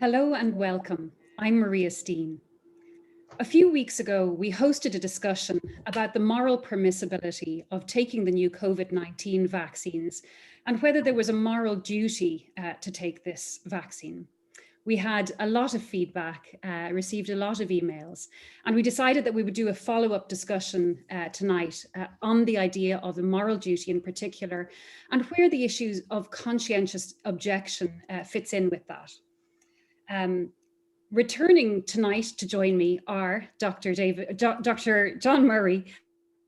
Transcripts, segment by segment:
Hello and welcome. I'm Maria Steen. A few weeks ago, we hosted a discussion about the moral permissibility of taking the new COVID-19 vaccines and whether there was a moral duty to take this vaccine. We had a lot of feedback, received a lot of emails, and we decided that we would do a follow-up discussion tonight on the idea of the moral duty in particular and where the issues of conscientious objection fits in with that. Returning tonight to join me are Dr. John Murray,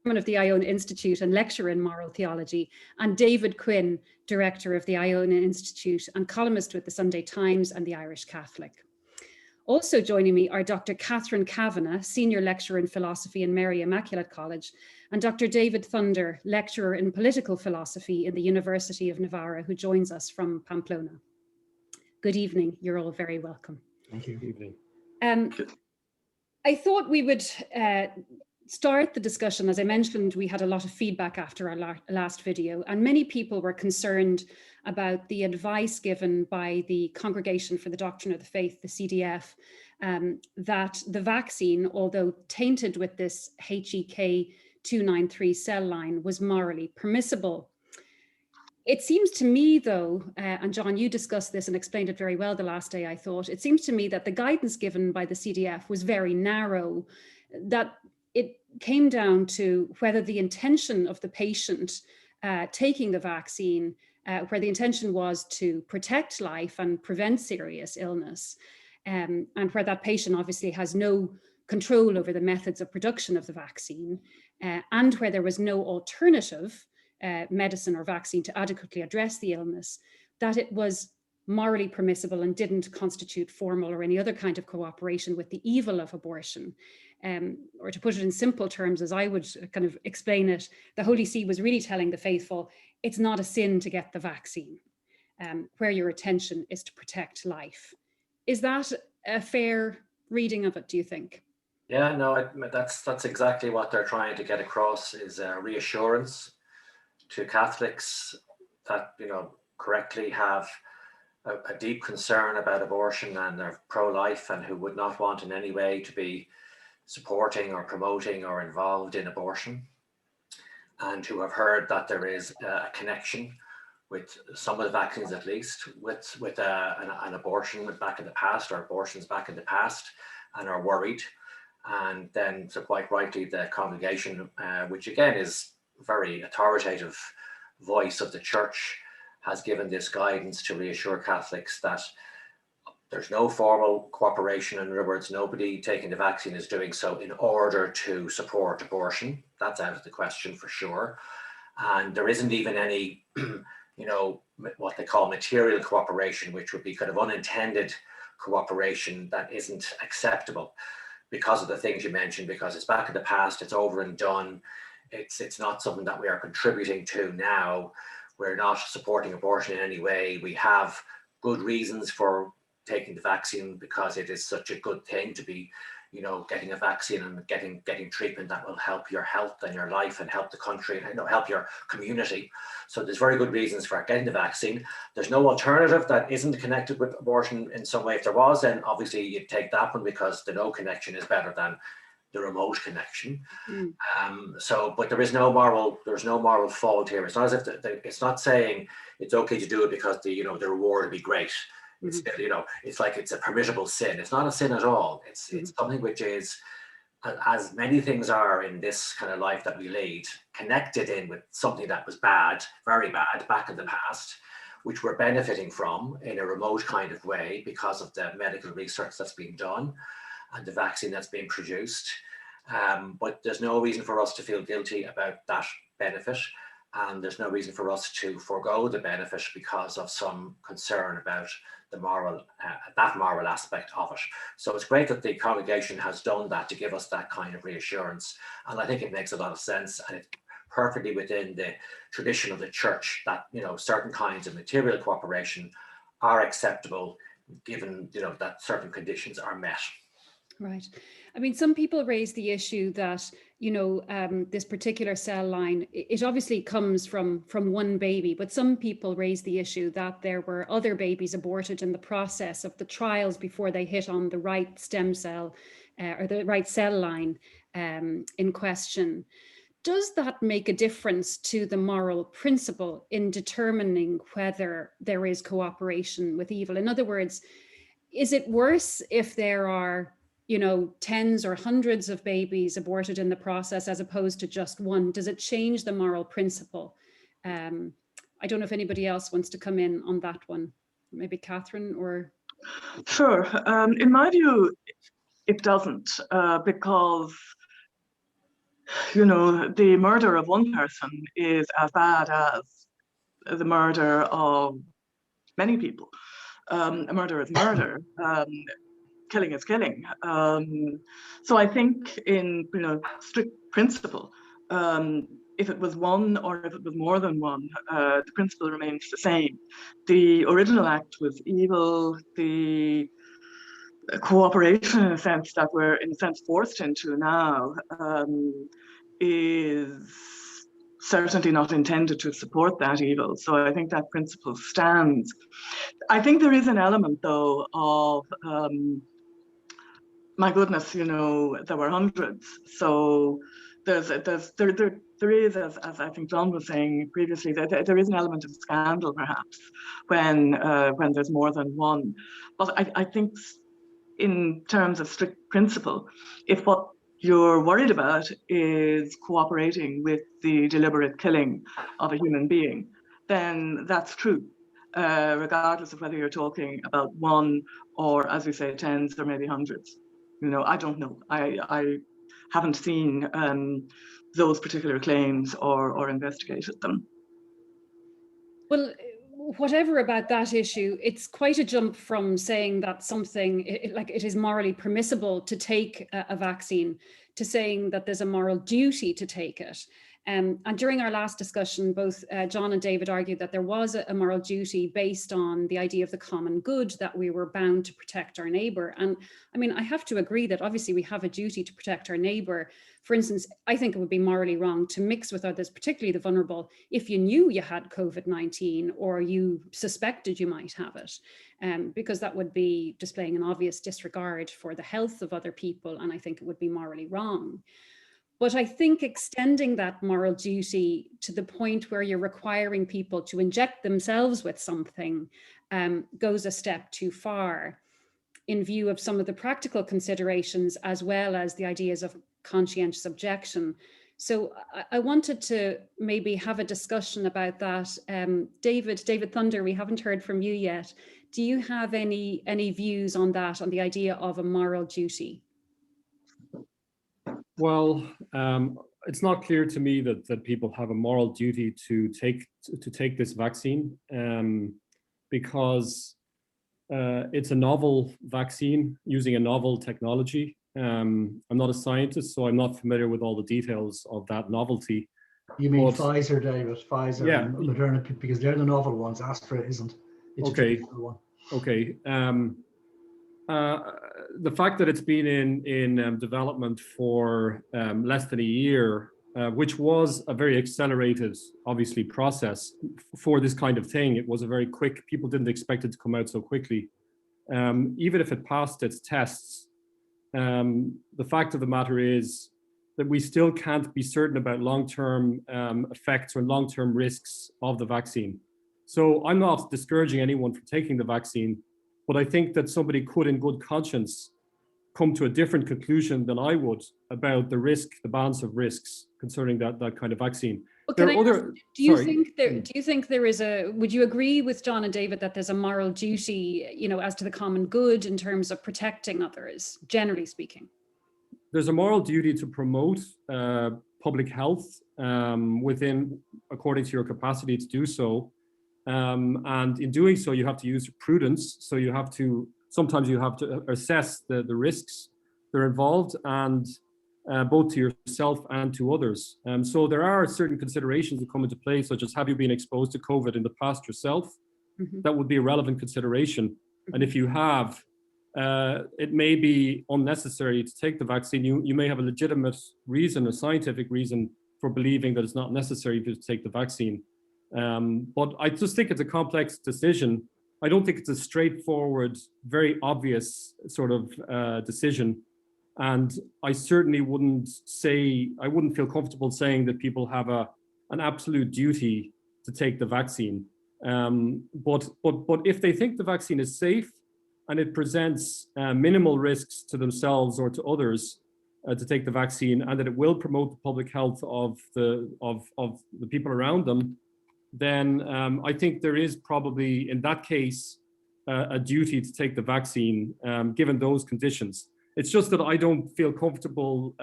chairman of the Iona Institute and lecturer in moral theology, and David Quinn, director of the Iona Institute and columnist with the Sunday Times and the Irish Catholic. Also joining me are Dr. Kavanagh, senior lecturer in philosophy in Mary Immaculate College, and Dr. David Thunder, lecturer in political philosophy in the University of Navarra, who joins us from Pamplona. Good evening. You're all very welcome. Thank you. Good evening. I thought we would start the discussion. As I mentioned, we had a lot of feedback after our last video, and many people were concerned about the advice given by the Congregation for the Doctrine of the Faith, the CDF, that the vaccine, although tainted with this HEK 293 cell line, was morally permissible. It seems to me, though, and John, you discussed this and explained it very well the last day, I thought, it seems to me that the guidance given by the CDF was very narrow, that it came down to whether the intention of the patient taking the vaccine, where the intention was to protect life and prevent serious illness, and where that patient obviously has no control over the methods of production of the vaccine, and where there was no alternative medicine or vaccine to adequately address the illness, that it was morally permissible and didn't constitute formal or any other kind of cooperation with the evil of abortion. Or to put it in simple terms, as I would kind of explain it, the Holy See was really telling the faithful, it's not a sin to get the vaccine, where your intention is to protect life. Is that a fair reading of it, do you think? Yeah, no, that's exactly what they're trying to get across, is reassurance to Catholics that, correctly have a deep concern about abortion and are pro-life and who would not want in any way to be supporting or promoting or involved in abortion, and who have heard that there is a connection with some of the vaccines, at least, with an abortion back in the past or abortions back in the past, and are worried. And then, so quite rightly, the congregation, which again is very authoritative voice of the church, has given this guidance to reassure Catholics that there's no formal cooperation. In other words, nobody taking the vaccine is doing so in order to support abortion. That's out of the question for sure. And there isn't even any, what they call material cooperation, which would be kind of unintended cooperation that isn't acceptable because of the things you mentioned, because it's back in the past, it's over and done. It's not something that we are contributing to now. We're not supporting abortion in any way. We have good reasons for taking the vaccine because it is such a good thing to be, getting a vaccine and getting treatment that will help your health and your life and help the country and help your community. So there's very good reasons for getting the vaccine. There's no alternative that isn't connected with abortion in some way. If there was, then obviously you'd take that one because the no connection is better than the remote connection. But there's no moral fault here. It's not as if it's not saying it's okay to do it because the reward would be great. It's it's like it's a permissible sin. It's not a sin at all. It's something which is, as many things are in this kind of life that we lead, connected in with something that was bad, very bad, back in the past, which we're benefiting from in a remote kind of way because of the medical research that's being done and the vaccine that's being produced. But there's no reason for us to feel guilty about that benefit. And there's no reason for us to forego the benefit because of some concern about the that moral aspect of it. So it's great that the congregation has done that to give us that kind of reassurance. And I think it makes a lot of sense, and it's perfectly within the tradition of the church that, certain kinds of material cooperation are acceptable given, that certain conditions are met. Right. I mean, some people raise the issue that this particular cell line, it obviously comes from one baby, but some people raise the issue that there were other babies aborted in the process of the trials before they hit on the right stem cell or the right cell line in question. Does that make a difference to the moral principle in determining whether there is cooperation with evil? In other words, is it worse if there are tens or hundreds of babies aborted in the process as opposed to just one? Does it change the moral principle? I don't know if anybody else wants to come in on that one. Maybe Catherine or... Sure. In my view, it doesn't, because, the murder of one person is as bad as the murder of many people. A murder is murder. Killing is killing. So I think in strict principle, if it was one or if it was more than one, the principle remains the same. The original act was evil. The cooperation, in a sense, that we're forced into now, is certainly not intended to support that evil. So I think that principle stands. I think there is an element, though, of my goodness, there were hundreds. So there is, as I think John was saying previously, there is an element of scandal, perhaps, when there's more than one. But I think in terms of strict principle, if what you're worried about is cooperating with the deliberate killing of a human being, then that's true, regardless of whether you're talking about one or, as we say, tens or maybe hundreds. I don't know. I haven't seen those particular claims or investigated them. Well, whatever about that issue, it's quite a jump from saying that something it is morally permissible to take a vaccine to saying that there's a moral duty to take it. And during our last discussion, both John and David argued that there was a moral duty based on the idea of the common good, that we were bound to protect our neighbor. And I mean, I have to agree that obviously we have a duty to protect our neighbor. For instance, I think it would be morally wrong to mix with others, particularly the vulnerable, if you knew you had COVID-19 or you suspected you might have it, because that would be displaying an obvious disregard for the health of other people. And I think it would be morally wrong. But I think extending that moral duty to the point where you're requiring people to inject themselves with something goes a step too far in view of some of the practical considerations, as well as the ideas of conscientious objection. So I wanted to maybe have a discussion about that. David Thunder, we haven't heard from you yet. Do you have any views on that, on the idea of a moral duty? Well, it's not clear to me that people have a moral duty to take this vaccine, because it's a novel vaccine using a novel technology. I'm not a scientist, so I'm not familiar with all the details of that novelty. You mean Pfizer, David? Pfizer, yeah, and Moderna, because they're the novel ones. Astra isn't. It's okay. One. Okay. The fact that it's been in development for less than a year, which was a very accelerated, obviously, process for this kind of thing. It was a very quick, people didn't expect it to come out so quickly. Even if it passed its tests, the fact of the matter is that we still can't be certain about long-term effects or long-term risks of the vaccine. So I'm not discouraging anyone from taking the vaccine, but I think that somebody could, in good conscience, come to a different conclusion than I would about the risk, the balance of risks concerning that kind of vaccine. Well, do you think there is would you agree with John and David that there's a moral duty, as to the common good in terms of protecting others, generally speaking? There's a moral duty to promote public health according to your capacity to do so. And in doing so, you have to use prudence. So sometimes you have to assess the risks that are involved, and both to yourself and to others. So there are certain considerations that come into play, such as, have you been exposed to COVID in the past yourself? Mm-hmm. That would be a relevant consideration. Mm-hmm. And if you have, it may be unnecessary to take the vaccine. You may have a legitimate reason, a scientific reason for believing that it's not necessary to take the vaccine. But I just think it's a complex decision. I don't think it's a straightforward, very obvious sort of decision. And I certainly wouldn't feel comfortable saying that people have an absolute duty to take the vaccine. But if they think the vaccine is safe and it presents minimal risks to themselves or to others to take the vaccine, and that it will promote the public health of the people around them, then I think there is probably, in that case, a duty to take the vaccine, given those conditions. It's just that I don't feel comfortable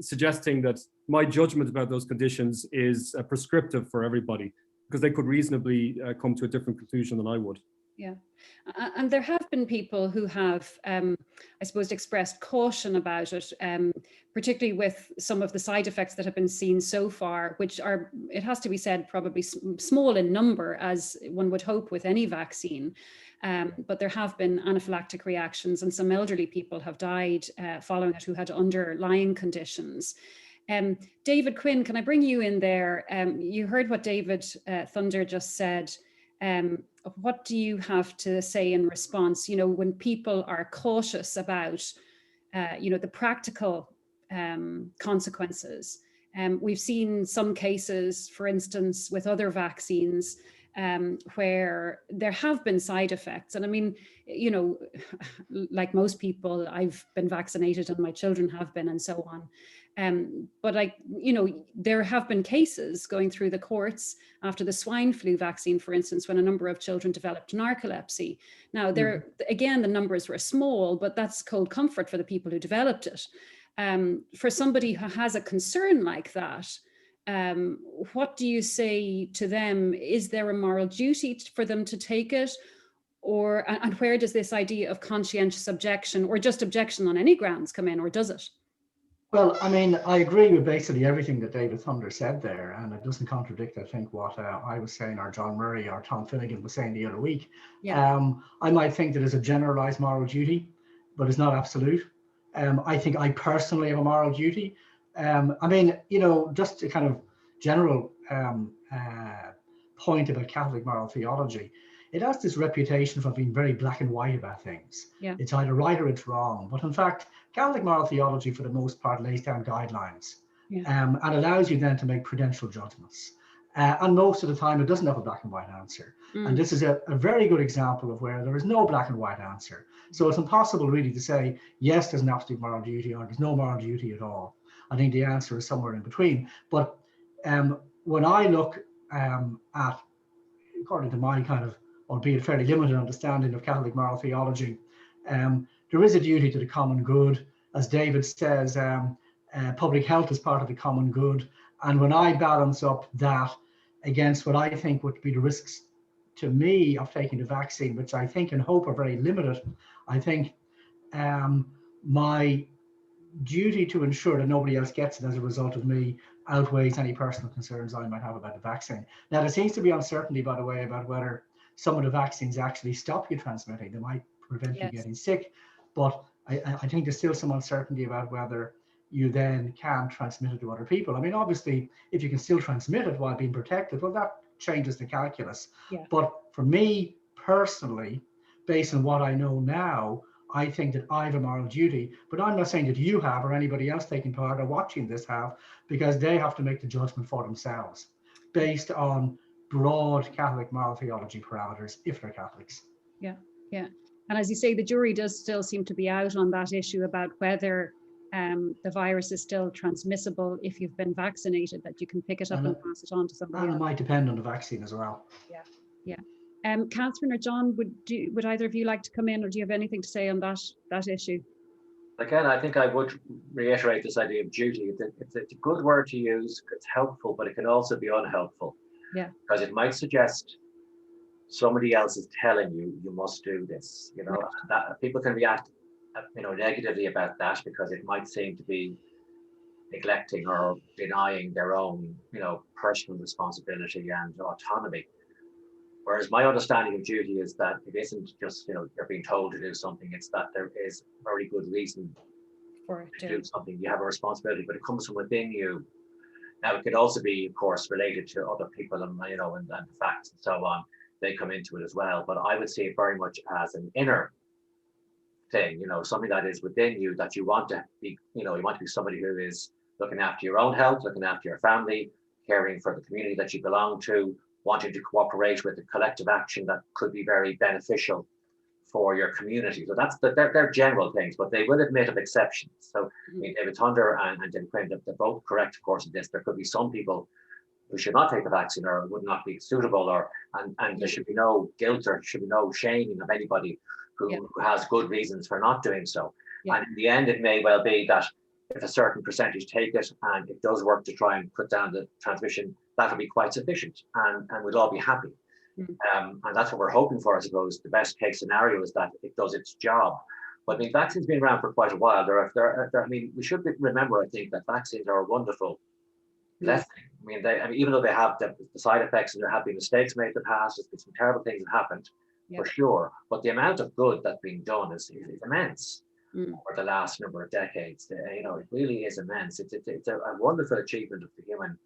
suggesting that my judgment about those conditions is prescriptive for everybody, because they could reasonably come to a different conclusion than I would. Yeah, and there have been people who have, I suppose, expressed caution about it, particularly with some of the side effects that have been seen so far, which are, it has to be said, probably small in number, as one would hope with any vaccine. But there have been anaphylactic reactions, and some elderly people have died following it who had underlying conditions. David Quinn, can I bring you in there? You heard what David Thunder just said. What do you have to say in response? You know, when people are cautious about, the practical consequences. We've seen some cases, for instance, with other vaccines, where there have been side effects. And I mean, like most people, I've been vaccinated and my children have been, and so on. But there have been cases going through the courts after the swine flu vaccine, for instance, when a number of children developed narcolepsy. Now, again, the numbers were small, but that's cold comfort for the people who developed it. For somebody who has a concern like that, what do you say to them? Is there a moral duty for them to take it? And where does this idea of conscientious objection or just objection on any grounds come in, or does it? Well, I mean, I agree with basically everything that David Thunder said there, and it doesn't contradict, I think, what I was saying, or John Murray or Tom Finnegan was saying the other week. Yeah. I might think that it's a generalized moral duty, but it's not absolute. I think I personally have a moral duty. I mean, just a kind of general point about Catholic moral theology, it has this reputation for being very black and white about things. Yeah. It's either right or it's wrong. But in fact, Catholic moral theology, for the most part, lays down guidelines, and allows you then to make prudential judgments. And most of the time, it doesn't have a black and white answer. And this is a very good example of where there is no black and white answer. So it's impossible really to say, yes, there's an absolute moral duty, or there's no moral duty at all. I think the answer is somewhere in between. But when I look at, according to my kind of, albeit fairly limited understanding of Catholic moral theology, there is a duty to the common good. As David says, public health is part of the common good. And when I balance up that against what I think would be the risks to me of taking the vaccine, which I think and hope are very limited, I think my duty to ensure that nobody else gets it as a result of me outweighs any personal concerns I might have about the vaccine. Now, there seems to be uncertainty, by the way, about whether some of the vaccines actually stop you transmitting. They might prevent you getting sick, but I think there's still some uncertainty about whether you then can transmit it to other people. I mean, obviously, if you can still transmit it while being protected, well, that changes the calculus. Yeah. But for me personally, based on what I know now, I think that I have a moral duty, but I'm not saying that you have or anybody else taking part or watching this have, because they have to make the judgment for themselves based on broad Catholic moral theology parameters, if they're Catholics. Yeah, yeah. And as you say, the jury does still seem to be out on that issue about whether the virus is still transmissible if you've been vaccinated, that you can pick it up and pass it on to somebody else. And it might depend on the vaccine as well. Yeah, yeah. Catherine or John, would either of you like to come in, or do you have anything to say on that issue? Again, I think I would reiterate this idea of duty. It's a good word to use. It's helpful, but it can also be unhelpful. Yeah. Because it might suggest somebody else is telling you must do this. Right. That people can react, negatively about that, because it might seem to be neglecting or denying their own, personal responsibility and autonomy. Whereas my understanding of duty is that it isn't just, you're being told to do something, it's that there is very good reason for it to do something. You have a responsibility, but it comes from within you. Now, it could also be, of course, related to other people and, and the facts and so on. They come into it as well. But I would see it very much as an inner thing, something that is within you, that you want to be, you want to be somebody who is looking after your own health, looking after your family, caring for the community that you belong to, wanting to cooperate with a collective action that could be very beneficial for your community. So they're general things, but they will admit of exceptions. So I mean, David Thunder and David Quinn, they're both correct, of course, in this. There could be some people who should not take the vaccine or would not be suitable, and there should be no guilt or should be no shaming of anybody who has good reasons for not doing so. And in the end, it may well be that if a certain percentage take it and it does work to try and put down the transmission, that'll be quite sufficient, and we'll all be happy. And that's what we're hoping for, I suppose. The best case scenario is that it does its job. But I mean, vaccines have been around for quite a while. I mean, we should remember, I think, that vaccines are a wonderful blessing. I mean, even though they have the side effects and there have been mistakes made in the past, there's been some terrible things that happened, for sure. But the amount of good that's been done is immense over the last number of decades. It really is immense. It's a wonderful achievement of the human,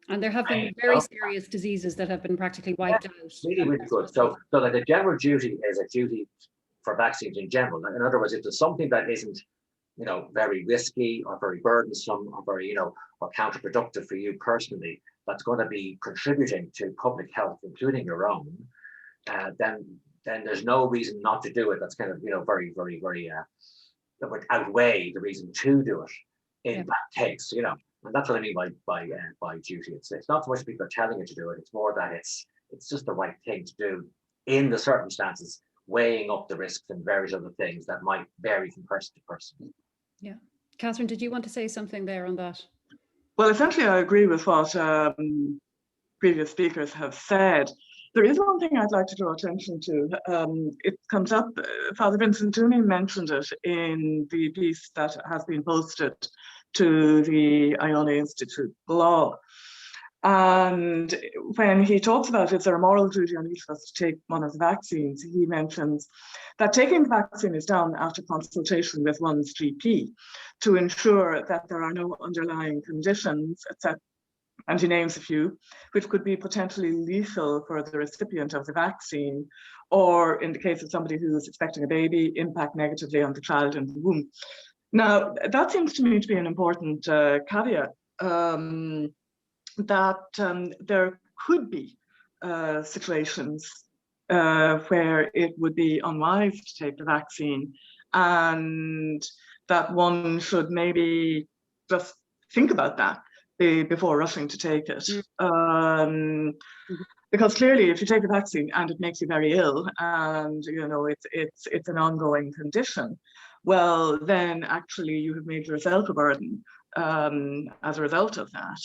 and there have been very serious diseases that have been practically wiped out. Really, really good. So like the general duty is a duty for vaccines in general. In other words, if there's something that isn't, very risky or very burdensome or very, or counterproductive for you personally, that's going to be contributing to public health, including your own, then there's no reason not to do it. That's kind of, very, very, very, that would outweigh the reason to do it in that case, And that's what I mean by duty. It's not so much people are telling you to do it. It's more that it's just the right thing to do in the circumstances, weighing up the risks and various other things that might vary from person to person. Yeah. Catherine, did you want to say something there on that? Well, essentially, I agree with what previous speakers have said. There is one thing I'd like to draw attention to. It comes up, Father Vincent Tooney mentioned it in the piece that has been posted to the Iona Institute blog. And when he talks about is there a moral duty on each of us to take one of the vaccines, he mentions that taking the vaccine is done after consultation with one's GP to ensure that there are no underlying conditions, etc. And he names a few, which could be potentially lethal for the recipient of the vaccine, or in the case of somebody who is expecting a baby, impact negatively on the child in the womb. Now, that seems to me to be an important caveat, that there could be situations where it would be unwise to take the vaccine, and that one should maybe just think about that before rushing to take it. Because clearly, if you take the vaccine and it makes you very ill, and it's an ongoing condition, well, then actually you have made yourself a burden as a result of that.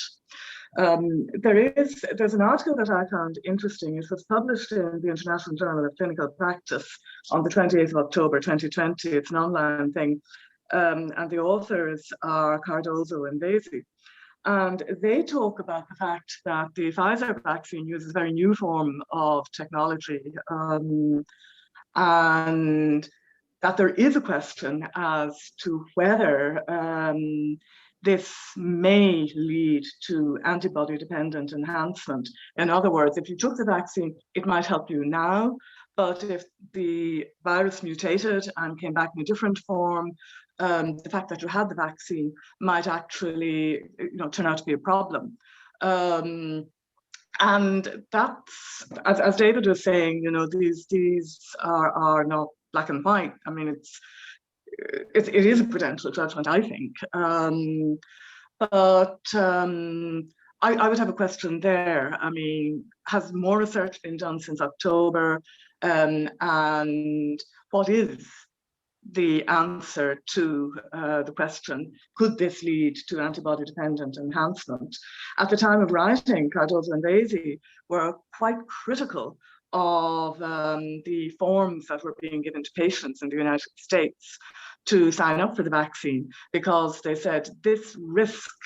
There's an article that I found interesting. It was published in the International Journal of Clinical Practice on the 28th of October 2020. It's an online thing, and the authors are Cardozo and Vasey. And they talk about the fact that the Pfizer vaccine uses a very new form of technology, and that there is a question as to whether this may lead to antibody-dependent enhancement. In other words, if you took the vaccine, it might help you now, but if the virus mutated and came back in a different form, the fact that you had the vaccine might actually, turn out to be a problem. And that's, as David was saying, these are not black and white. I mean, it is a prudential judgment, I think. But I would have a question there. I mean, has more research been done since October? And what is the answer to the question, could this lead to antibody-dependent enhancement? At the time of writing, Cardozo and Vasey were quite critical of the forms that were being given to patients in the United States to sign up for the vaccine, because they said this risk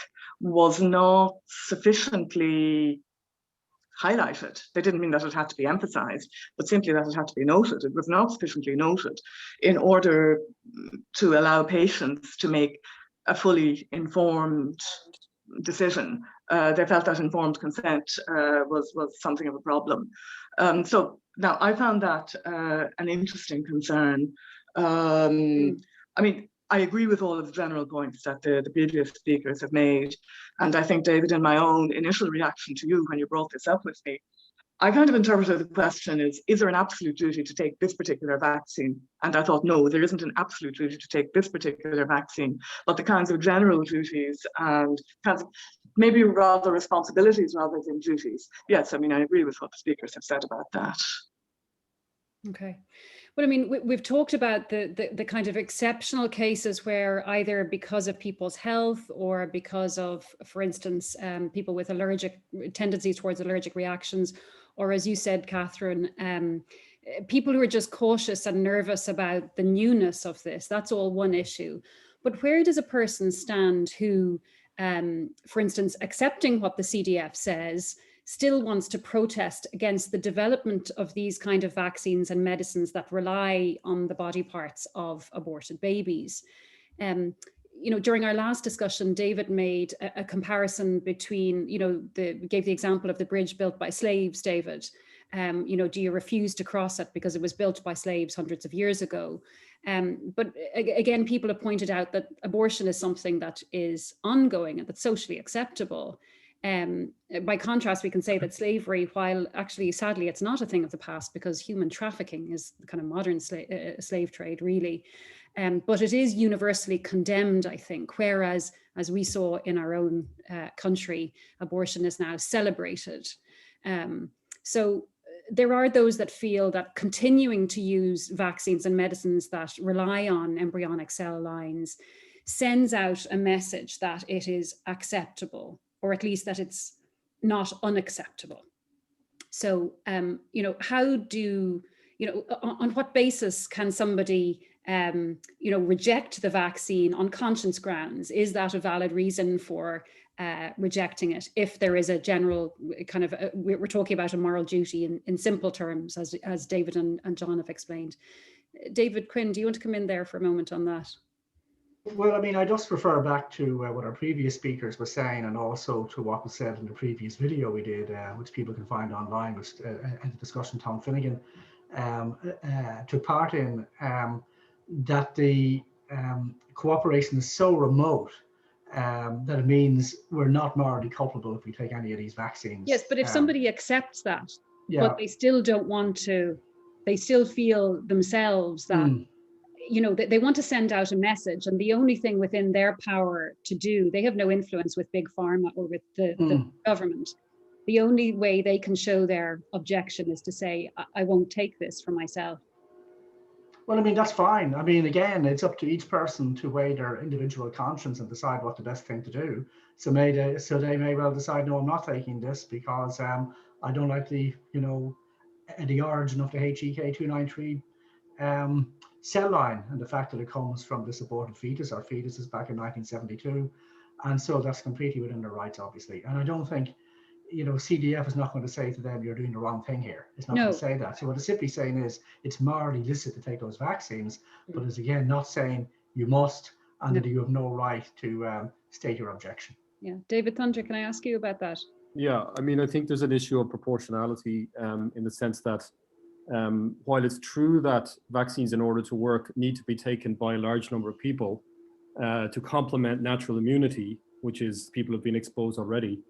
was not sufficiently highlighted. They didn't mean that it had to be emphasized, but simply that it had to be noted. It was not sufficiently noted in order to allow patients to make a fully informed decision. They felt that informed consent was something of a problem. So now I found that an interesting concern. I mean, I agree with all of the general points that the previous speakers have made. And I think, David, in my own initial reaction to you when you brought this up with me, I kind of interpreted the question as, is there an absolute duty to take this particular vaccine? And I thought, no, there isn't an absolute duty to take this particular vaccine, but the kinds of general duties and kinds of maybe rather responsibilities rather than duties. Yes, I mean, I agree with what the speakers have said about that. Okay. Well, I mean, we've talked about the kind of exceptional cases where either because of people's health or because of, for instance, people with allergic tendencies towards allergic reactions, or as you said, Catherine, people who are just cautious and nervous about the newness of this, that's all one issue. But where does a person stand who, for instance, accepting what the CDF says, still wants to protest against the development of these kind of vaccines and medicines that rely on the body parts of aborted babies? You know, during our last discussion, David made a comparison between, you know, gave the example of the bridge built by slaves, David. You know, do you refuse to cross it because it was built by slaves hundreds of years ago? But again, people have pointed out that abortion is something that is ongoing and that's socially acceptable. By contrast, we can say that slavery, while actually, sadly, it's not a thing of the past because human trafficking is the kind of modern slave trade, really. But it is universally condemned, I think, whereas, as we saw in our own country, abortion is now celebrated. So there are those that feel that continuing to use vaccines and medicines that rely on embryonic cell lines sends out a message that it is acceptable, or at least that it's not unacceptable. So, you know, how do, you know, on what basis can somebody, you know, reject the vaccine on conscience grounds? Is that a valid reason for rejecting it? If there is a general kind of, we're talking about a moral duty in simple terms, as David and John have explained. David, Quinn, do you want to come in there for a moment on that? Well, I mean, I just refer back to what our previous speakers were saying, and also to what was said in the previous video we did, which people can find online, which and the discussion Tom Finnegan took part in, that the cooperation is so remote that it means we're not morally culpable if we take any of these vaccines. Yes, but if somebody accepts that, yeah, but they still don't want to, they still feel themselves that, you know, they want to send out a message, and the only thing within their power to do, they have no influence with big pharma or with the government. The only way they can show their objection is to say, I won't take this for myself. Well, I mean, that's fine. I mean, again, it's up to each person to weigh their individual conscience and decide what the best thing to do. So they may well decide, no, I'm not taking this because I don't like the, you know, the origin of the HEK293 cell line and the fact that it comes from this aborted fetus or fetuses back in 1972. And so that's completely within their rights, obviously. And I don't think, you know, CDF is not going to say to them, you're doing the wrong thing here. It's not going to say that. So what it's simply saying is it's morally illicit to take those vaccines, but it's again not saying you must and that you have no right to state your objection. Yeah. David Thunder, can I ask you about that? Yeah, I mean, I think there's an issue of proportionality in the sense that while it's true that vaccines, in order to work, need to be taken by a large number of people to complement natural immunity, which is people have been exposed already.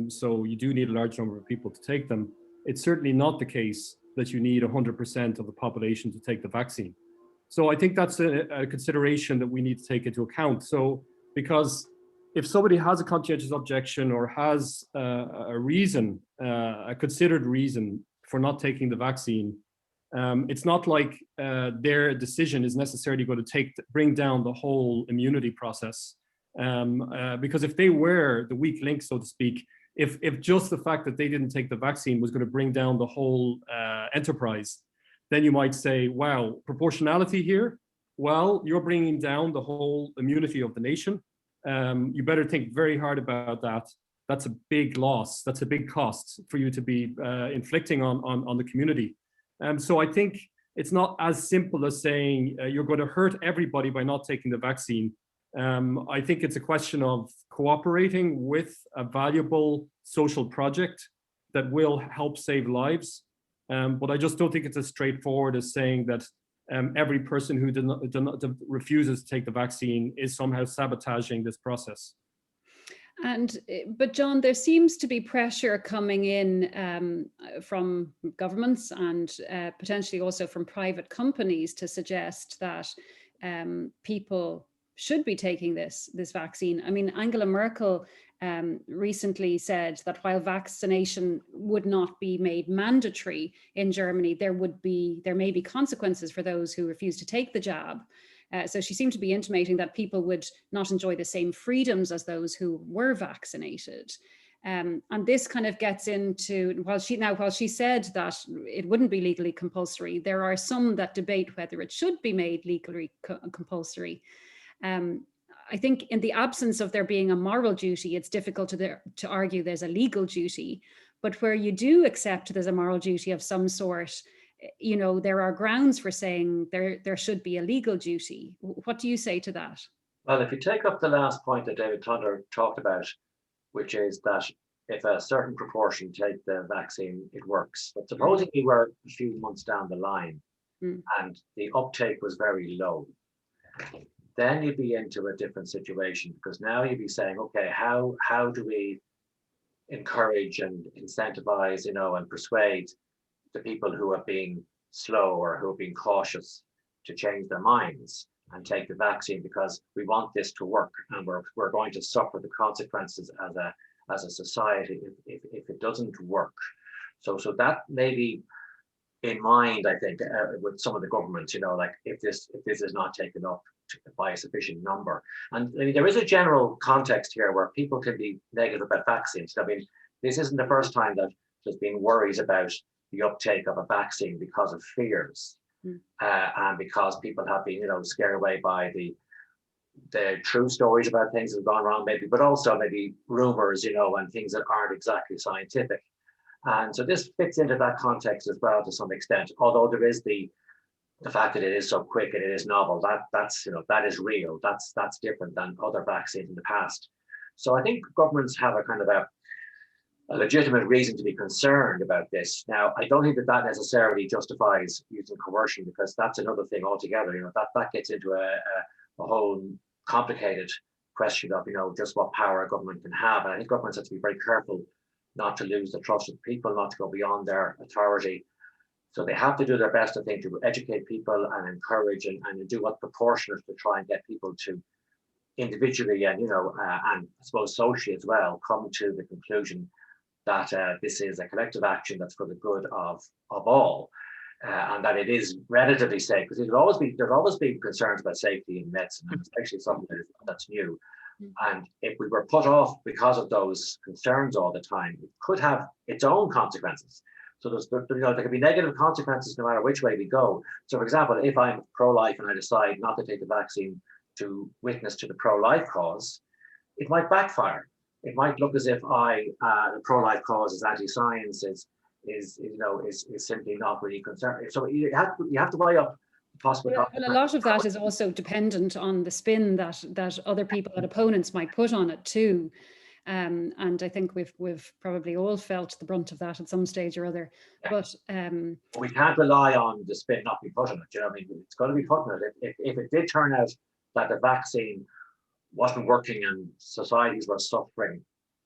So you do need a large number of people to take them. It's certainly not the case that you need 100% of the population to take the vaccine. So I think that's a consideration that we need to take into account. So because if somebody has a conscientious objection or has a reason, a considered reason for not taking the vaccine, it's not like their decision is necessarily going to bring down the whole immunity process. Because if they were the weak link, so to speak, if just the fact that they didn't take the vaccine was going to bring down the whole enterprise, then you might say, wow, proportionality here? Well, you're bringing down the whole immunity of the nation. You better think very hard about that. that's a big loss. That's a big cost for you to be inflicting on the community. So I think it's not as simple as saying you're going to hurt everybody by not taking the vaccine. I think it's a question of cooperating with a valuable social project that will help save lives. But I just don't think it's as straightforward as saying that every person who refuses to take the vaccine is somehow sabotaging this process. But John, there seems to be pressure coming in from governments and potentially also from private companies to suggest that people should be taking this vaccine. I mean, Angela Merkel recently said that while vaccination would not be made mandatory in Germany, there may be consequences for those who refuse to take the jab. So she seemed to be intimating that people would not enjoy the same freedoms as those who were vaccinated. And this kind of gets into, while she said that it wouldn't be legally compulsory, there are some that debate whether it should be made legally compulsory. I think in the absence of there being a moral duty, it's difficult to argue there's a legal duty. But where you do accept there's a moral duty of some sort, you know, there are grounds for saying there should be a legal duty. What do you say to that? Well, if you take up the last point that David Thunder talked about, which is that if a certain proportion take the vaccine, it works. But supposing we were a few months down the line and the uptake was very low, then you'd be into a different situation, because now you'd be saying, okay, how do we encourage and incentivize, you know, and persuade the people who are being slow or who are being cautious to change their minds and take the vaccine, because we want this to work and we're going to suffer the consequences as a society if it doesn't work. So that may be in mind, I think, with some of the governments, you know, like if this is not taken up by a sufficient number. And I mean, there is a general context here where people can be negative about vaccines. I mean, this isn't the first time that there's been worries about the uptake of a vaccine because of fears, and because people have been, you know, scared away by the true stories about things that have gone wrong, maybe, but also maybe rumors, you know, and things that aren't exactly scientific. And so this fits into that context as well to some extent, although there is the fact that it is so quick and it is novel. That's you know, that is real. That's different than other vaccines in the past. So I think governments have a kind of a legitimate reason to be concerned about this. Now, I don't think that necessarily justifies using coercion, because that's another thing altogether. You know, that gets into a whole complicated question of, you know, just what power a government can have. And I think governments have to be very careful not to lose the trust of the people, not to go beyond their authority. So they have to do their best, I think, to educate people and encourage and do what's proportionate to try and get people to individually and, you know, and I suppose socially as well, come to the conclusion that this is a collective action that's for the good of all, and that it is relatively safe, because there'll always be concerns about safety in medicine, and especially something that's new. And if we were put off because of those concerns all the time, it could have its own consequences. So there could be negative consequences no matter which way we go. So, for example, if I'm pro-life and I decide not to take the vaccine to witness to the pro-life cause, it might backfire. It might look as if the pro-life cause is anti-science, is simply not really concerned. So you have to weigh up the possible. Well, a lot of that is also dependent on the spin that other people, that opponents might put on it too. And I think we've probably all felt the brunt of that at some stage or other. Yeah. But we can't rely on the spin not be put on it. You know, I mean, it's got to be put on it. If it did turn out that the vaccine wasn't working and societies were suffering,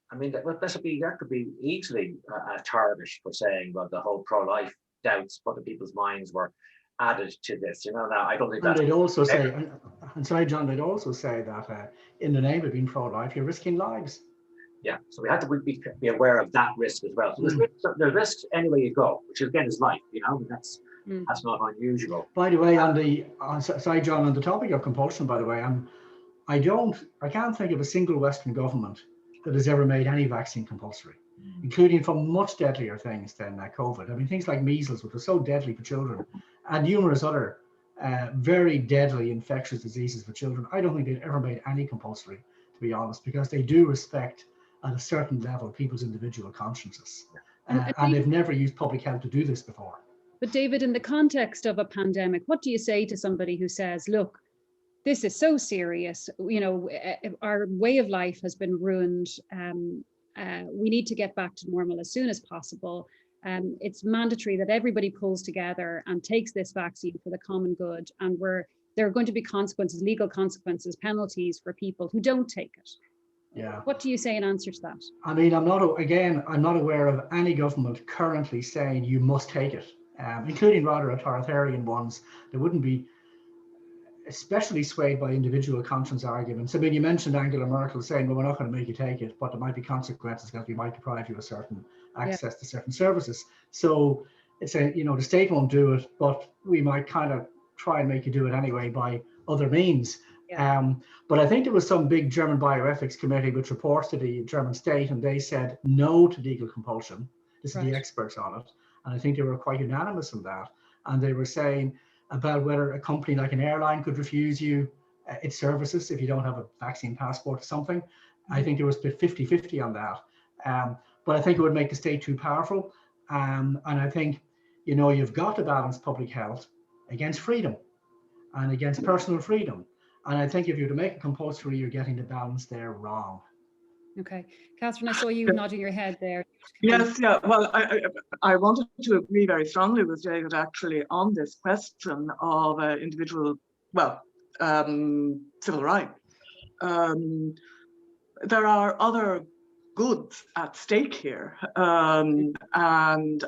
I mean, that could be easily a target for saying, well, the whole pro-life doubts put in people's minds were added to this. You know, now I don't think that's. And they'd also say, and sorry, John, they'd also say that in the name of being pro-life, you're risking lives. Yeah, so we have to be aware of that risk as well. So there's risks anywhere you go, which again is life. You know, that's not unusual. By the way, sorry, John, on the topic of compulsion, by the way, I can't think of a single Western government that has ever made any vaccine compulsory, including for much deadlier things than COVID. I mean, things like measles, which are so deadly for children, and numerous other very deadly infectious diseases for children. I don't think they've ever made any compulsory, to be honest, because they do respect at a certain level people's individual consciences. And they've never used public health to do this before. But David, in the context of a pandemic, what do you say to somebody who says, look, this is so serious, you know, our way of life has been ruined. We need to get back to normal as soon as possible. It's mandatory that everybody pulls together and takes this vaccine for the common good. And there are going to be consequences, legal consequences, penalties for people who don't take it. Yeah. What do you say in answer to that? I mean, I'm not aware of any government currently saying you must take it, including rather authoritarian ones. They wouldn't be especially swayed by individual conscience arguments. I mean, you mentioned Angela Merkel saying, well, we're not going to make you take it, but there might be consequences because we might deprive you of certain access to certain services. So it's the state won't do it, but we might kind of try and make you do it anyway by other means. But I think there was some big German bioethics committee which reports to the German state, and they said no to legal compulsion. This is the experts on it. And I think they were quite unanimous on that. And they were saying about whether a company like an airline could refuse you its services if you don't have a vaccine passport or something. I think there was 50-50 on that. But I think it would make the state too powerful. And I think, you've got to balance public health against freedom and against personal freedom. And I think if you're to make it compulsory, you're getting the balance there wrong. Okay. Catherine, I saw you nodding your head there. Yes, yeah. Well, I wanted to agree very strongly with David actually on this question of individual, civil rights. There are other goods at stake here. And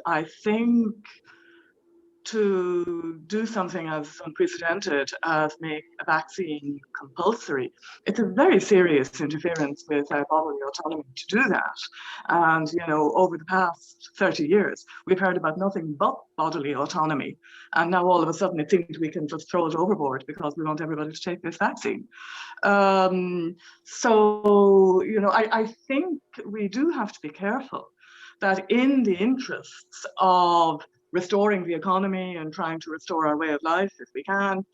I think to do something as unprecedented as make a vaccine compulsory, it's a very serious interference with bodily autonomy to do that. And, over the past 30 years, we've heard about nothing but bodily autonomy. And now all of a sudden it seems we can just throw it overboard because we want everybody to take this vaccine. I think we do have to be careful that in the interests of restoring the economy and trying to restore our way of life if we can,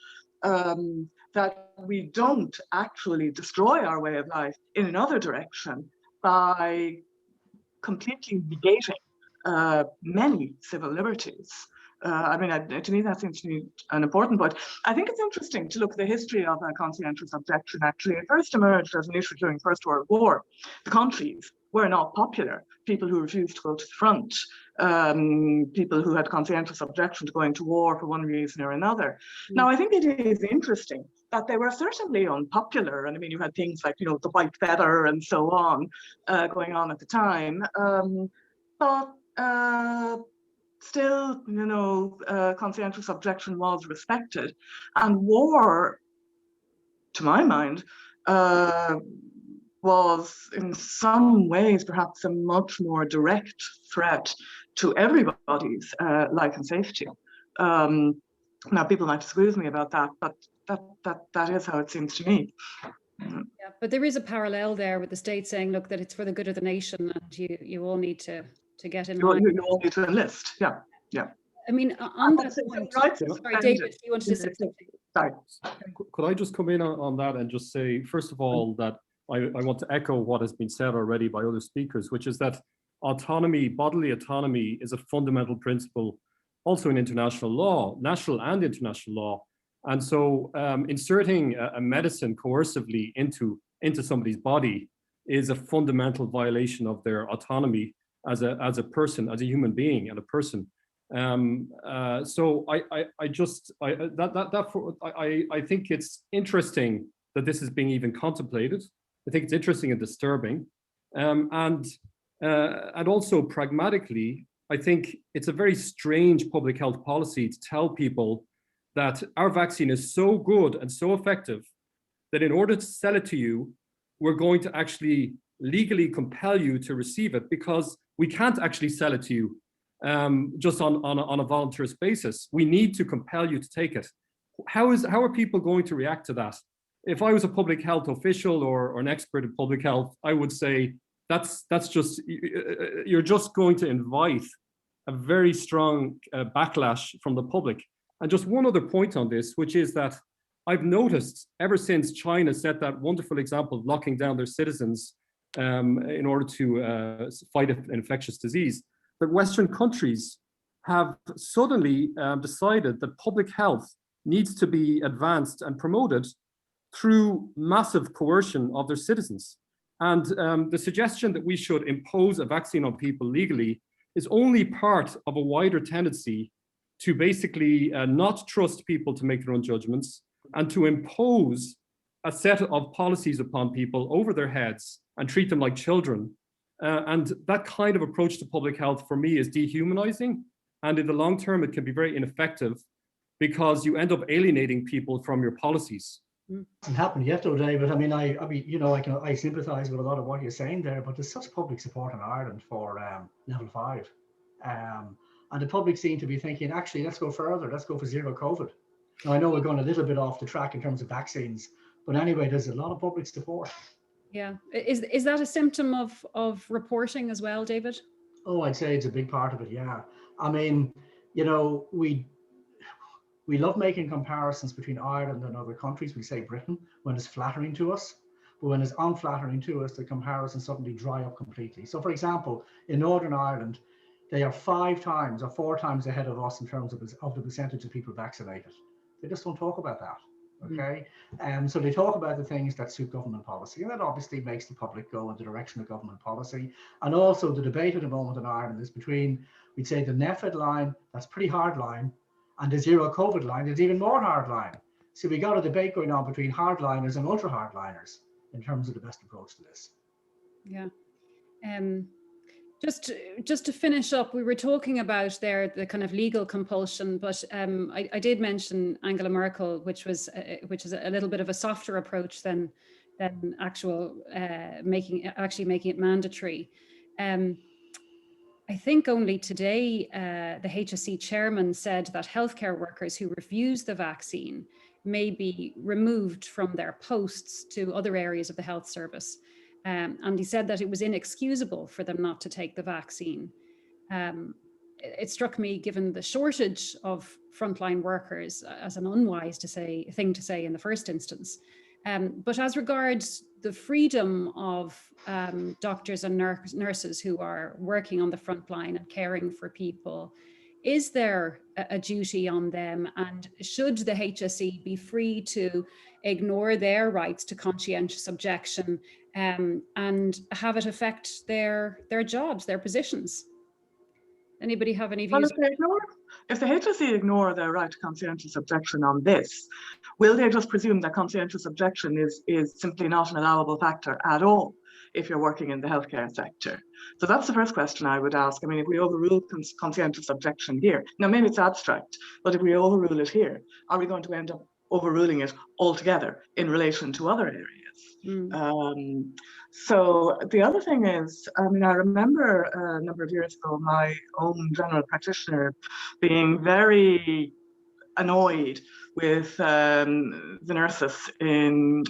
that we don't actually destroy our way of life in another direction by completely negating many civil liberties. To me, that seems to be an important point. I think it's interesting to look at the history of conscientious objection. Actually, it first emerged as an issue during the First World War. The countries were not popular. People who refused to go to the front, people who had conscientious objection to going to war for one reason or another. Now, I think it is interesting that they were certainly unpopular. And you had things like, the white feather and so on going on at the time. Still, conscientious objection was respected. And war, to my mind, was in some ways perhaps a much more direct threat to everybody's life and safety. Now, people might disagree with me about that, but that is how it seems to me. Yeah, but there is a parallel there with the state saying, look, that it's for the good of the nation, and you all need to get in. You all need to enlist. Yeah. On that point, sorry, David, you wanted to say something? Sorry. Could I just come in on that and just say, first of all, that I want to echo what has been said already by other speakers, which is that autonomy, bodily autonomy, is a fundamental principle also in international law, national and international law. And so inserting a medicine coercively into somebody's body is a fundamental violation of their autonomy as a person, as a human being and a person. So I think it's interesting that this is being even contemplated. I think it's interesting and disturbing, and also pragmatically, I think it's a very strange public health policy to tell people that our vaccine is so good and so effective that in order to sell it to you, we're going to actually legally compel you to receive it, because we can't actually sell it to you just on a voluntarist basis. We need to compel you to take it. How are people going to react to that? If I was a public health official or an expert in public health, I would say that's just, you're just going to invite a very strong backlash from the public. And just one other point on this, which is that I've noticed ever since China set that wonderful example of locking down their citizens in order to fight an infectious disease, that Western countries have suddenly decided that public health needs to be advanced and promoted through massive coercion of their citizens. And the suggestion that we should impose a vaccine on people legally is only part of a wider tendency to basically not trust people to make their own judgments and to impose a set of policies upon people over their heads and treat them like children. And that kind of approach to public health for me is dehumanizing. And in the long term, it can be very ineffective because you end up alienating people from your policies. It hasn't happened yet though, David. I mean, I sympathise with a lot of what you're saying there, but there's such public support in Ireland for level 5. And the public seem to be thinking, actually, let's go further. Let's go for zero COVID. Now, I know we're going a little bit off the track in terms of vaccines, but anyway, there's a lot of public support. Yeah. Is that a symptom of reporting as well, David? Oh, I'd say it's a big part of it, yeah. I mean, we love making comparisons between Ireland and other countries. We say Britain when it's flattering to us, but when it's unflattering to us, the comparisons suddenly dry up completely. So, for example, in Northern Ireland, they are 5 times or 4 times ahead of us in terms of the percentage of people vaccinated. They just don't talk about that, okay? So they talk about the things that suit government policy, and that obviously makes the public go in the direction of government policy. And also the debate at the moment in Ireland is between, we'd say, the NPHET line, that's pretty hard line, and the zero COVID line, there's even more hard line. So we got a debate going on between hardliners and ultra hardliners in terms of the best approach to this. Yeah. Just to finish up, we were talking about there the kind of legal compulsion, but I did mention Angela Merkel, which is a little bit of a softer approach than making it mandatory. I think only today the HSE chairman said that healthcare workers who refuse the vaccine may be removed from their posts to other areas of the health service. And he said that it was inexcusable for them not to take the vaccine. It struck me, given the shortage of frontline workers, as an unwise thing to say in the first instance. But as regards the freedom of doctors and nurses who are working on the front line and caring for people, is there a duty on them? And should the HSE be free to ignore their rights to conscientious objection and have it affect their jobs, their positions? Anybody have any views? Well, if the HSE ignore their right to conscientious objection on this, will they just presume that conscientious objection is simply not an allowable factor at all if you're working in the healthcare sector? So that's the first question I would ask. I mean, if we overrule conscientious objection here, now maybe it's abstract, but if we overrule it here, are we going to end up overruling it altogether in relation to other areas? So the other thing is, I mean, I remember a number of years ago, my own general practitioner being very annoyed with the nurses in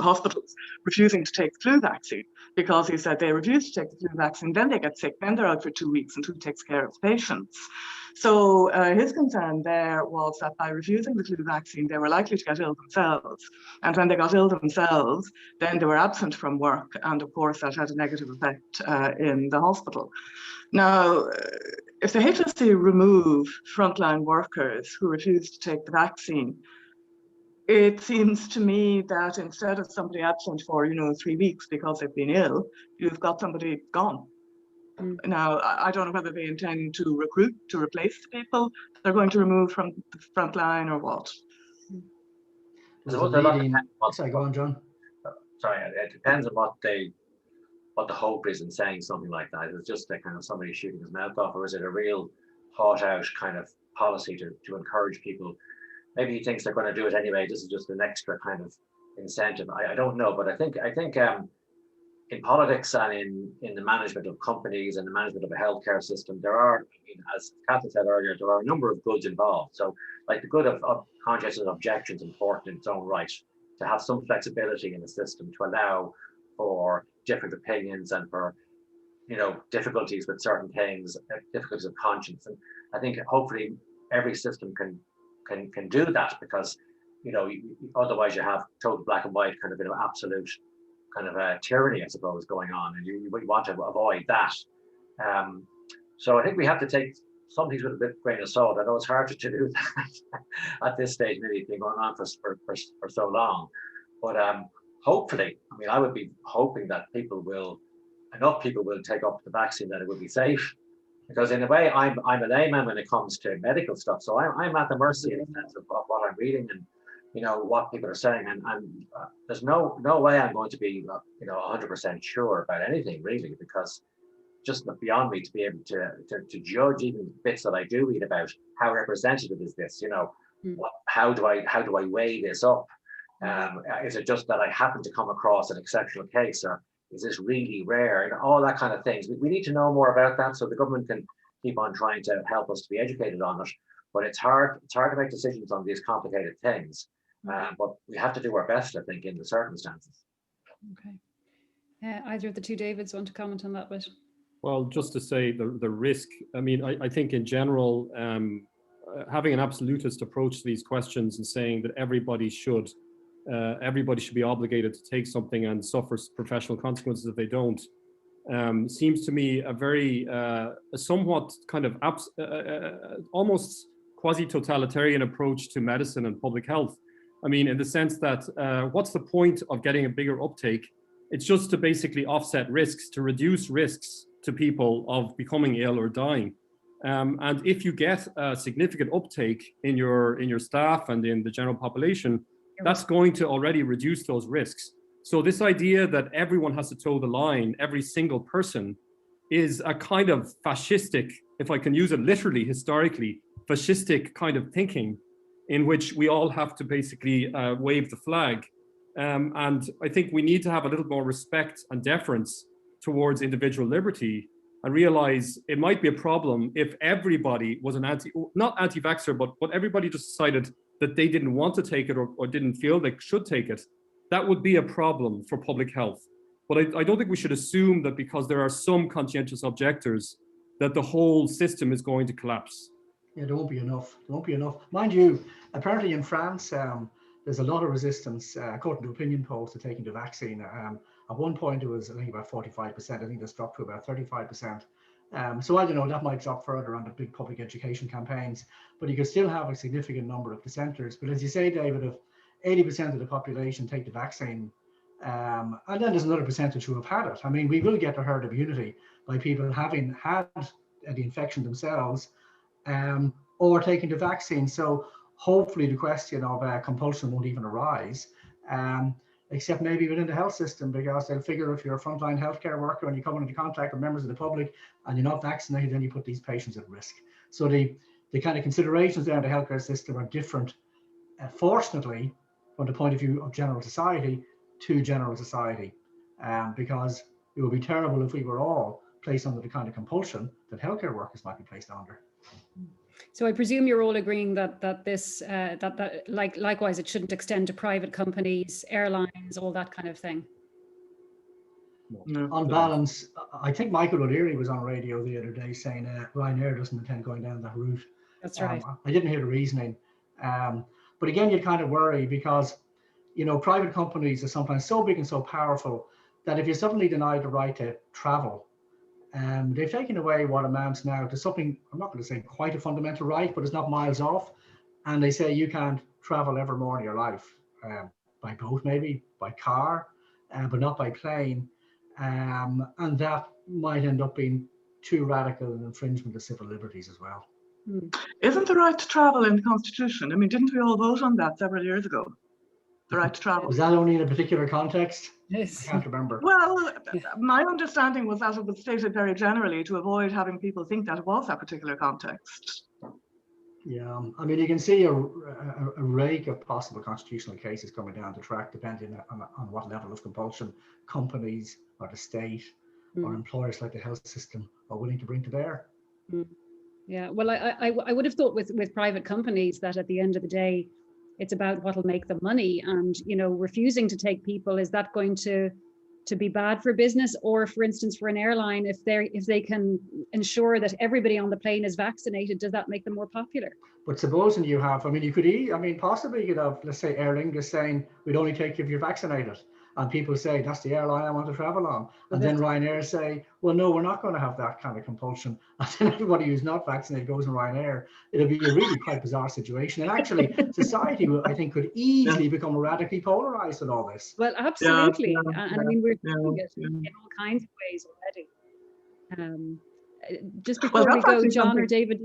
hospitals refusing to take the flu vaccine, because he said they refuse to take the flu vaccine, then they get sick, then they're out for 2 weeks, and who takes care of patients? So his concern there was that by refusing the flu vaccine, they were likely to get ill themselves. And when they got ill themselves, then they were absent from work. And of course, that had a negative effect in the hospital. Now, if the HSE remove frontline workers who refuse to take the vaccine, it seems to me that instead of somebody absent for 3 weeks because they've been ill, you've got somebody gone. Now, I don't know whether they intend to recruit to replace the people they're going to remove from the front line or what. Sorry, go on, John. Sorry, it depends on what the hope is in saying something like that. Is it just a kind of somebody shooting his mouth off, or is it a real thought out kind of policy to encourage people? Maybe he thinks they're going to do it anyway. This is just an extra kind of incentive. I don't know, but I think in politics and in the management of companies and the management of a healthcare system, there are, I mean, as Catherine said earlier, there are a number of goods involved. So, like the good of conscientious objection is important in its own right, to have some flexibility in the system to allow for different opinions and for difficulties with certain things, difficulties of conscience. And I think hopefully every system can do that, because otherwise you have total black and white kind of absolute kind of a tyranny, I suppose, going on, and you want to avoid that. So I think we have to take some things with a bit of grain of salt. I know it's hard to do that at this stage, maybe it's been going on for so long. But hopefully, I mean, I would be hoping that enough people will take up the vaccine that it would be safe. Because in a way, I'm a layman when it comes to medical stuff. So I'm at the mercy in the sense of what I'm reading and, you know, what people are saying. And there's no way I'm going to be, 100% sure about anything really, because just beyond me to be able to judge even bits that I do read about. How representative is this? You know, how do I weigh this up? Is it just that I happen to come across an exceptional case, or is this really rare, and all that kind of things? We need to know more about that, so the government can keep on trying to help us to be educated on it. But it's hard to make decisions on these complicated things. But we have to do our best, I think, in the circumstances. Okay. Either of the two Davids want to comment on that bit? Well, just to say the risk, I mean, I think in general, having an absolutist approach to these questions and saying that everybody should be obligated to take something and suffer professional consequences if they don't, seems to me a somewhat kind of almost quasi-totalitarian approach to medicine and public health. I mean, in the sense that what's the point of getting a bigger uptake? It's just to basically offset risks, to reduce risks to people of becoming ill or dying. And if you get a significant uptake in your staff and in the general population, that's going to already reduce those risks. So this idea that everyone has to toe the line, every single person, is a kind of fascistic, if I can use it literally, historically, fascistic kind of thinking, in which we all have to basically wave the flag. And I think we need to have a little more respect and deference towards individual liberty, and realize it might be a problem if everybody was not anti-vaxxer, but everybody just decided that they didn't want to take it or didn't feel they should take it. That would be a problem for public health. But I don't think we should assume that because there are some conscientious objectors that the whole system is going to collapse. Yeah, there won't be enough. There won't be enough. Mind you, apparently in France, there's a lot of resistance, according to opinion polls, to taking the vaccine. At one point, it was, I think, about 45%. I think that's dropped to about 35%. So I don't know, that might drop further on the big public education campaigns, but you could still have a significant number of dissenters. But as you say, David, if 80% of the population take the vaccine, and then there's another percentage who have had it. I mean, we will get a herd immunity by people having had the infection themselves or taking the vaccine. So hopefully the question of compulsion won't even arise, except maybe within the health system, because they'll figure if you're a frontline healthcare worker and you come into contact with members of the public and you're not vaccinated, then you put these patients at risk. So the kind of considerations there in the healthcare system are different, fortunately, from the point of view of general society to general society, because it would be terrible if we were all placed under the kind of compulsion that healthcare workers might be placed under. So I presume you're all agreeing that this likewise it shouldn't extend to private companies, airlines, all that kind of thing. No. On balance, I think Michael O'Leary was on radio the other day saying Ryanair doesn't intend going down that route. That's right. I didn't hear the reasoning, but again, you'd kind of worry because, you know, private companies are sometimes so big and so powerful that if you suddenly deny the right to travel, they've taken away what amounts now to something, I'm not going to say quite a fundamental right, but it's not miles off. And they say you can't travel ever more in your life, by boat maybe, by car, but not by plane. And that might end up being too radical an infringement of civil liberties as well. Isn't the right to travel in the Constitution? I mean, didn't we all vote on that several years ago? The right to travel. Was that only in a particular context? Yes. I can't remember. Well, my understanding was that it was stated very generally to avoid having people think that it was that particular context. Yeah, I mean, you can see a rake of possible constitutional cases coming down the track, depending on what level of compulsion companies or the state or employers like the health system are willing to bring to bear. Yeah, well, I would have thought with private companies that at the end of the day, it's about what'll make them money, and you know, refusing to take people, is that going to be bad for business? Or for instance, for an airline, if they can ensure that everybody on the plane is vaccinated, does that make them more popular? But supposing you have, I mean, possibly you could have, let's say, Aer Lingus saying we'd only take you if you're vaccinated, and people say, that's the airline I want to travel on. And then Ryanair say, well, no, we're not going to have that kind of compulsion. And then everybody who's not vaccinated goes on Ryanair. It'll be a really quite bizarre situation. And actually, society, I think, could easily become radically polarized with all this. Well, absolutely. And I mean, we're doing it in all kinds of ways already. Just before we go, John or David,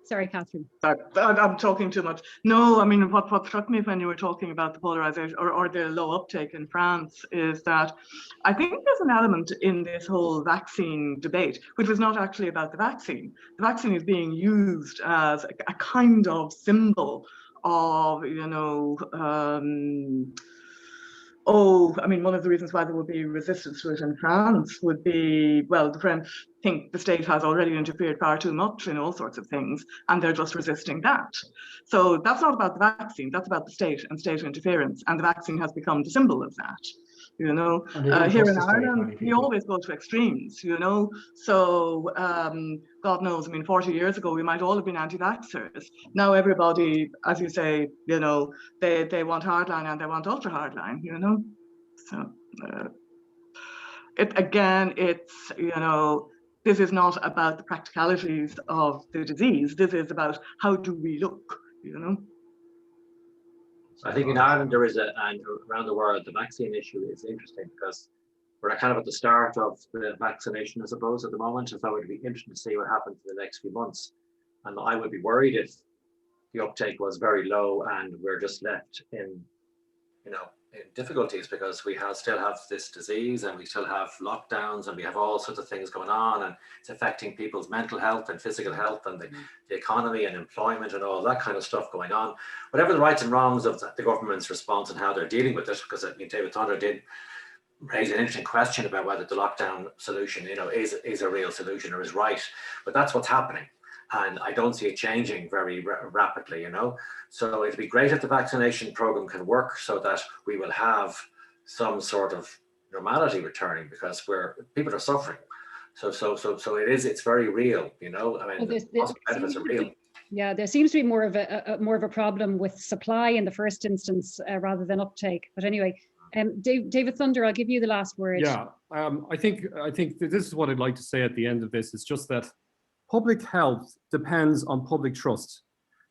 sorry, Catherine. I'm talking too much. No, I mean, what struck me when you were talking about the polarization or the low uptake in France is that I think there's an element in this whole vaccine debate, which was not actually about the vaccine. The vaccine is being used as a kind of symbol of, you know, I mean, one of the reasons why there would be resistance to it in France would be, well, the French think the state has already interfered far too much in all sorts of things, and they're just resisting that. So that's not about the vaccine, that's about the state and state interference, and the vaccine has become the symbol of that. You know, here in Ireland, we always go to extremes, you know. So, God knows, I mean, 40 years ago, we might all have been anti-vaxxers. Now everybody, as you say, you know, they want hardline and they want ultra hardline, you know. So, it's, you know, this is not about the practicalities of the disease. This is about how do we look, you know. I think in Ireland there is and around the world, the vaccine issue is interesting because we're kind of at the start of the vaccination, I suppose, at the moment. So it would be interesting to see what happens in the next few months. And I would be worried if the uptake was very low and we're just left in, you know, in difficulties because we still have this disease and we still have lockdowns and we have all sorts of things going on and it's affecting people's mental health and physical health and the economy and employment and all that kind of stuff going on. Whatever the rights and wrongs of the government's response and how they're dealing with this, because I mean, David Thunder did raise an interesting question about whether the lockdown solution, you know, is a real solution or is right, but that's what's happening. And I don't see it changing very rapidly, you know. So it'd be great if the vaccination program can work so that we will have some sort of normality returning because people are suffering. So it's very real, you know. I mean, the benefits are real. Yeah, there seems to be more of a problem with supply in the first instance rather than uptake. But anyway, David Thunder, I'll give you the last word. Yeah, I think this is what I'd like to say at the end of this. It's just that public health depends on public trust.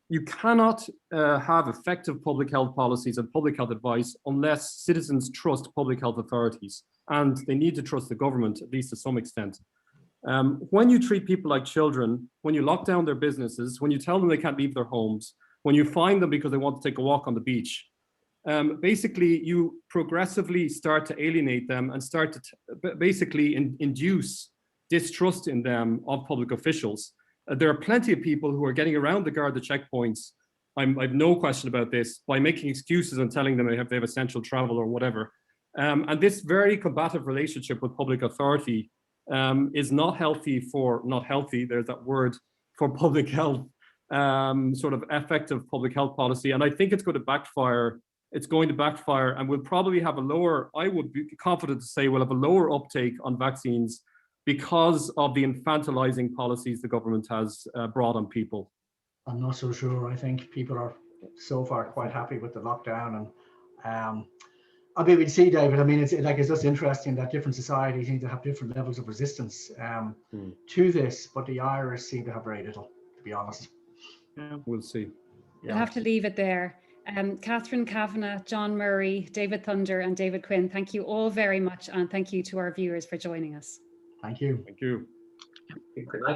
You cannot have effective public health policies and public health advice unless citizens trust public health authorities, and they need to trust the government, at least to some extent. When you treat people like children, when you lock down their businesses, when you tell them they can't leave their homes, when you fine them because they want to take a walk on the beach, basically you progressively start to alienate them and start to basically induce distrust in them of public officials. There are plenty of people who are getting around the checkpoints. I've no question about this, by making excuses and telling them they have essential travel or whatever. And this very combative relationship with public authority is not healthy, there's that word, for public health, sort of effective public health policy. And I think it's going to backfire. It's going to backfire and we'll probably have I would be confident to say we'll have a lower uptake on vaccines because of the infantilizing policies the government has brought on people. I'm not so sure. I think people are so far quite happy with the lockdown. And I mean, we'd see, David, I mean, it's just interesting that different societies seem to have different levels of resistance to this, but the Irish seem to have very little, to be honest. Yeah. We'll see. We'll have to leave it there. Catherine Kavanagh, John Murray, David Thunder and David Quinn, thank you all very much, and thank you to our viewers for joining us. Thank you. Thank you. Good night.